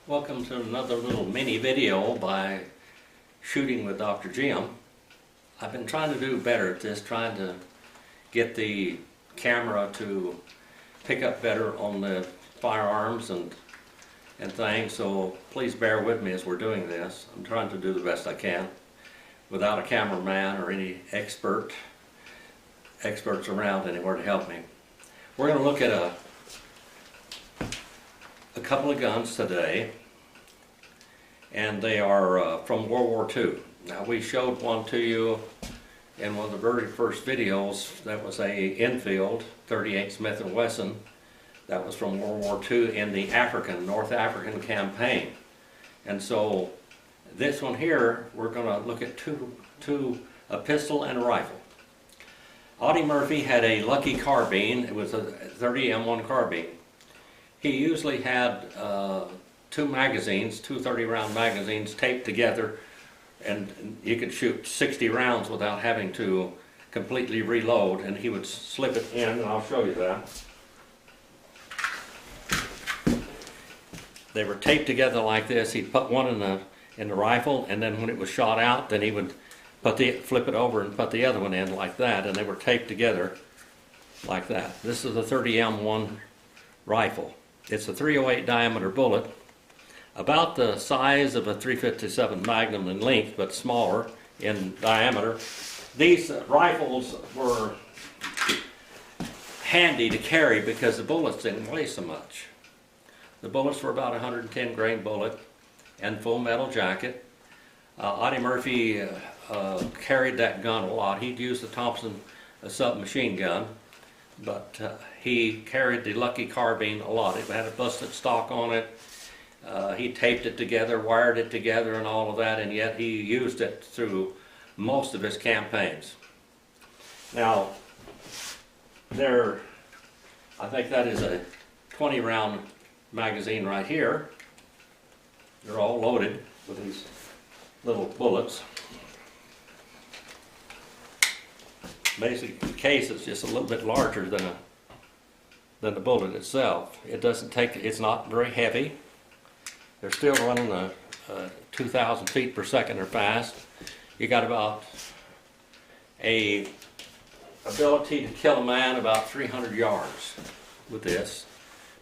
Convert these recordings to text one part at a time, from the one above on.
Welcome to another little mini video by Shooting with Dr. Jim. I've been trying to do better at this, trying to get the camera to pick up better on the firearms and things, so please bear with me as we're doing this. I'm trying to do the best I can without a cameraman or any experts around anywhere to help me. We're going to look at a couple of guns today, and they are from World War II. Now, we showed one to you in one of the very first videos. That was a Enfield 38 Smith & Wesson. That was from World War II in the North African campaign. And so this one here, we're going to look at a pistol and a rifle. Audie Murphy had a Lucky carbine. It was a 30 M1 carbine. He usually had two 30-round magazines taped together, and you could shoot 60 rounds without having to completely reload, and he would slip it in, and I'll show you that. They were taped together like this. He'd put one in the rifle, and then when it was shot out, then he would flip it over and put the other one in like that, and they were taped together like that. This is a 30 M1 rifle. It's a .308 diameter bullet, about the size of a .357 Magnum in length, but smaller in diameter. These rifles were handy to carry because the bullets didn't weigh so much. The bullets were about 110 grain bullet and full metal jacket. Audie Murphy carried that gun a lot. He'd use the Thompson submachine gun, but he carried the Lucky carbine a lot. It had a busted stock on it. He taped it together, wired it together and all of that, and yet he used it through most of his campaigns. Now, I think that is a 20-round magazine right here. They're all loaded with these little bullets. Basically, the case is just a little bit larger than the bullet itself. It's not very heavy. They're still running 2,000 feet per second or fast. You got about a ability to kill a man about 300 yards with this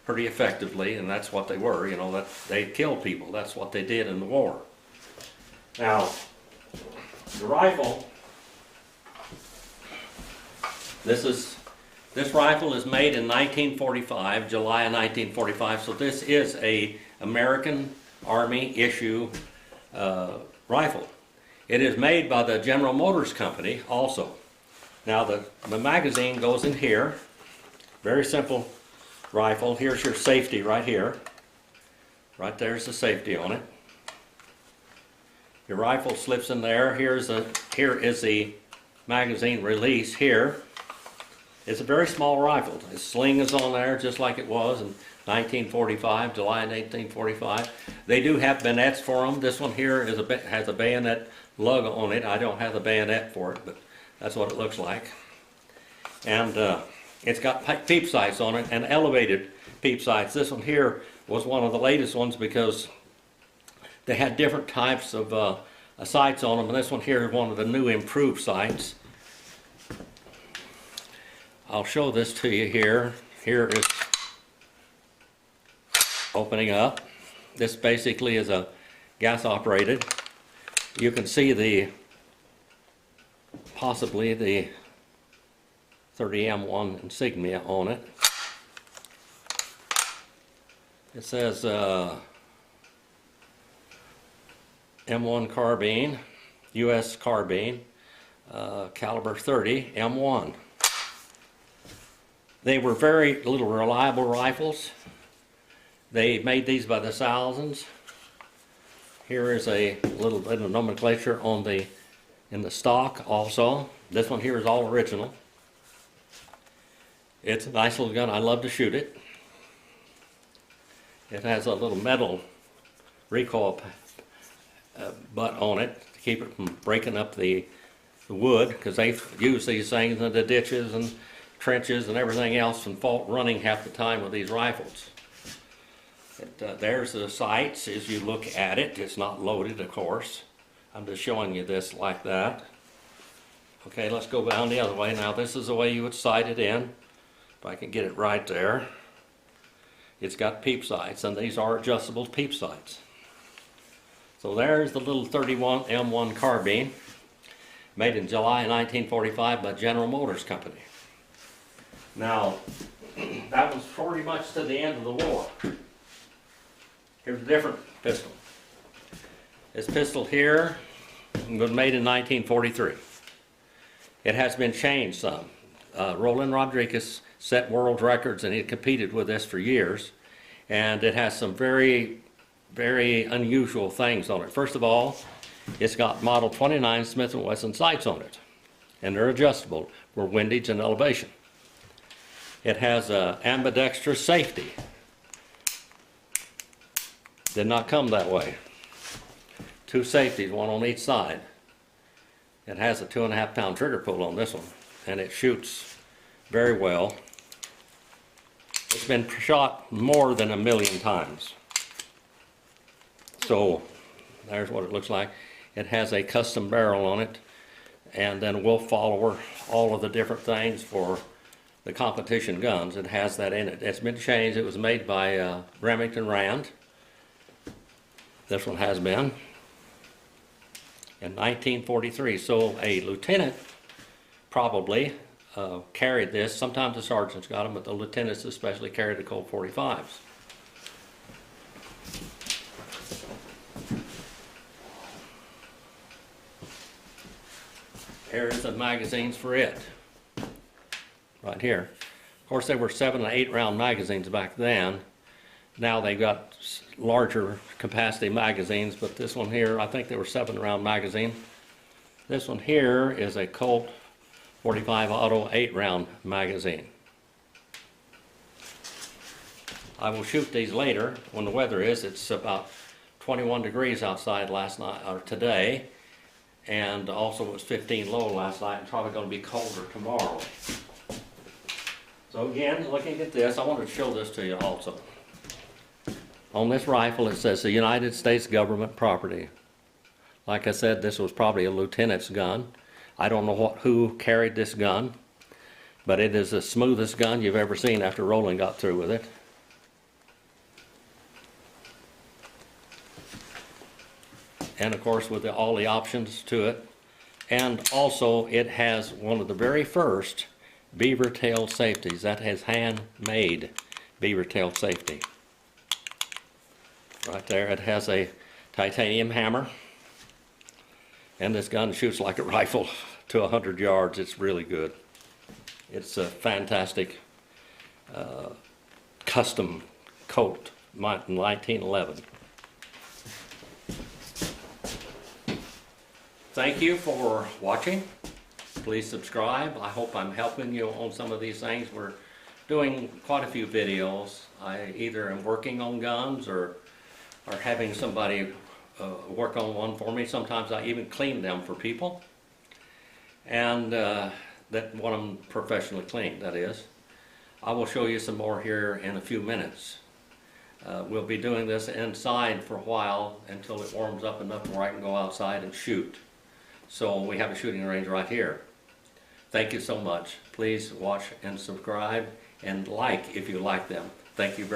pretty effectively, and that's what they were. You know, that they killed people. That's what they did in the war. Now, the rifle. This rifle is made in 1945, July of 1945, so this is a American Army issue rifle. It is made by the General Motors Company also. Now the magazine goes in here. Very simple rifle. Here's your safety right here. Right there's the safety on it. Your rifle slips in there. Here is the magazine release here. It's a very small rifle. The sling is on there just like it was in 1945, July 1945. They do have bayonets for them. This one here has a bayonet lug on it. I don't have the bayonet for it, but that's what it looks like. And it's got peep sights on it and elevated peep sights. This one here was one of the latest ones because they had different types of sights on them, and this one here is one of the new improved sights. I'll show this to you here. Here is opening up. This basically is a gas operated. You can see possibly the 30 M1 insignia on it. It says M1 carbine, US carbine, caliber 30 M1. They were very little reliable rifles. They made these by the thousands. Here is a little bit of nomenclature in the stock also. This one here is all original. It's a nice little gun. I love to shoot it. It has a little metal recoil butt on it to keep it from breaking up the wood, because they use these things in the ditches and trenches and everything else and fault running half the time with these rifles. There's the sights as you look at it. It's not loaded, of course. I'm just showing you this like that. Okay, let's go down the other way. Now this is the way you would sight it in. If I can get it right there. It's got peep sights, and these are adjustable peep sights. So there's the little 31 M1 carbine, made in July 1945 by General Motors Company. Now, that was pretty much to the end of the war. Here's a different pistol. This pistol here was made in 1943. It has been changed some. Roland Rodriguez set world records, and he competed with this for years. And it has some very, very unusual things on it. First of all, it's got Model 29 Smith & Wesson sights on it, and they're adjustable for windage and elevation. It has ambidextrous safety. Did not come that way. 2 safeties, 1 on each side. It has a 2.5 pound trigger pull on this one, and it shoots very well. It's been shot more than 1 million times. So there's what it looks like. It has a custom barrel on it, and then a wolf follower, all of the different things for the competition guns. It has that in it. It's been changed. It was made by Remington Rand. This one has been in 1943. So a lieutenant probably carried this. Sometimes the sergeants got them, but the lieutenants especially carried the Colt 45s. Here's the magazines for it, right here. Of course, they were 7 and 8 round magazines back then. Now they've got larger capacity magazines, but this one here, I think they were 7 round magazine. This one here is a Colt 45 Auto 8 round magazine. I will shoot these later when the weather is. It's about 21 degrees outside last night, or today. And also it was 15 low last night, and probably going to be colder tomorrow. So again, looking at this, I wanted to show this to you also. On this rifle it says the United States government property. Like I said, this was probably a lieutenant's gun. I don't know who carried this gun, but it is the smoothest gun you've ever seen after Roland got through with it. And of course with all the options to it. And also it has one of the very first beaver tail safeties. That has handmade beaver tail safety. Right there, it has a titanium hammer. And this gun shoots like a rifle to 100 yards. It's really good. It's a fantastic custom Colt, 1911. Thank you for watching. Please subscribe. I hope I'm helping you on some of these things. We're doing quite a few videos. I either am working on guns or having somebody work on one for me. Sometimes I even clean them for people. And that want them professionally cleaned, that is. I will show you some more here in a few minutes. We'll be doing this inside for a while until it warms up enough where I can go outside and shoot. So we have a shooting range right here. Thank you so much. Please watch and subscribe and like if you like them. Thank you very much.